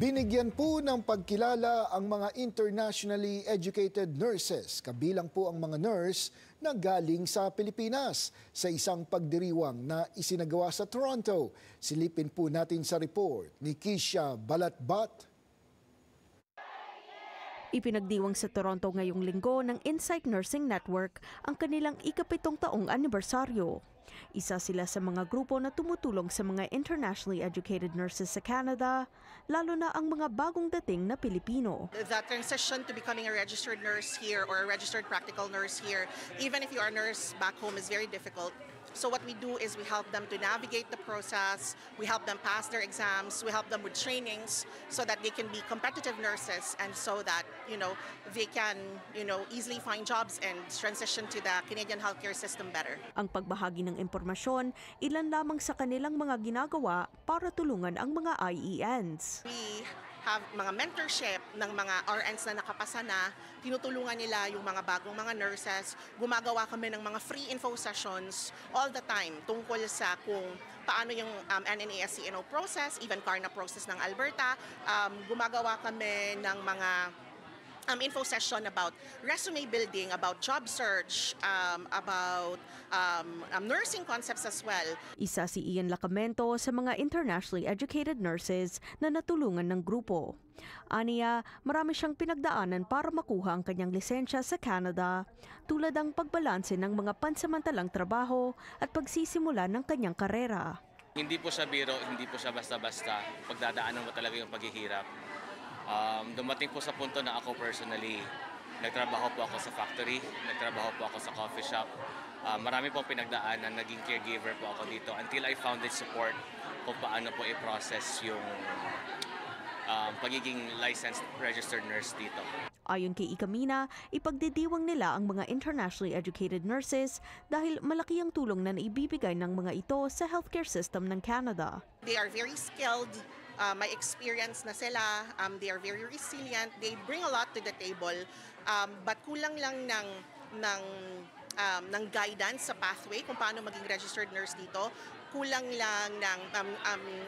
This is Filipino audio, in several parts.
Binigyan po ng pagkilala ang mga internationally educated nurses, kabilang po ang mga nurse na galing sa Pilipinas sa isang pagdiriwang na isinagawa sa Toronto. Silipin po natin sa report ni Kisha Balatbat. Ipinagdiwang sa Toronto ngayong linggo ng Insight Nursing Network ang kanilang ika-7 taong anibersaryo. Isa sila sa mga grupo na tumutulong sa mga internationally educated nurses sa Canada, lalo na ang mga bagong dating na Pilipino. The transition to becoming a registered nurse here or a registered practical nurse here, even if you are a nurse back home, is very difficult. So what we do is we help them to navigate the process, we help them pass their exams, we help them with trainings so that they can be competitive nurses and so that, they can, easily find jobs and transition to the Canadian healthcare system better. Ang pagbahagi ng impormasyon, ilan lamang sa kanilang mga ginagawa para tulungan ang mga IENs. We have mga mentorship ng mga RNs na nakapasa na, tinutulungan nila yung mga bagong mga nurses. Gumagawa kami ng mga free info sessions all the time tungkol sa kung paano yung NNAS-CNO process, even CARNA process ng Alberta. Gumagawa kami ng mga info session about resume building, about job search, about nursing concepts as well. Isa si Ian Lacamento sa mga internationally educated nurses na natulungan ng grupo. Aniya, marami siyang pinagdaanan para makuha ang kanyang lisensya sa Canada, tulad ang pagbalanse ng mga pansamantalang trabaho at pagsisimula ng kanyang karera. Hindi po siya biro, hindi po siya basta-basta. Pagdadaanan mo talaga yung paghihirap. Dumating po sa punto na ako personally, nagtrabaho po ako sa factory, nagtrabaho po ako sa coffee shop. Marami pong pinagdaanan, naging caregiver po ako dito until I found the support kung paano po i-process yung pagiging licensed registered nurse dito. Ayon kay Ikamina, ipagdidiwang nila ang mga internationally educated nurses dahil malaki ang tulong na naibibigay ng mga ito sa healthcare system ng Canada. They are very skilled. May experience na sila, they are very resilient, they bring a lot to the table, but kulang lang ng guidance sa pathway kung paano maging registered nurse dito, kulang lang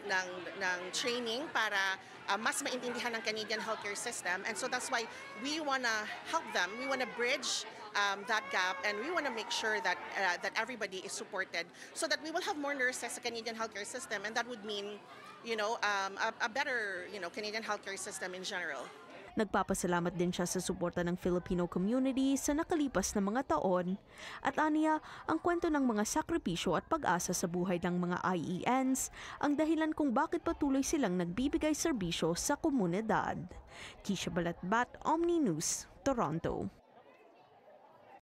ng training para mas maintindihan ng Canadian healthcare system, and so that's why we wanna help them, we wanna bridge that gap, and we wanna make sure that everybody is supported so that we will have more nurses sa Canadian healthcare system, and that would mean a better, Canadian healthcare system in general. Nagpapasalamat din siya sa suporta ng Filipino community sa nakalipas na mga taon at aniya ang kwento ng mga sakripisyo at pag-asa sa buhay ng mga IENs ang dahilan kung bakit patuloy silang nagbibigay serbisyo sa komunidad. Kisha Balatbat, Omni News, Toronto.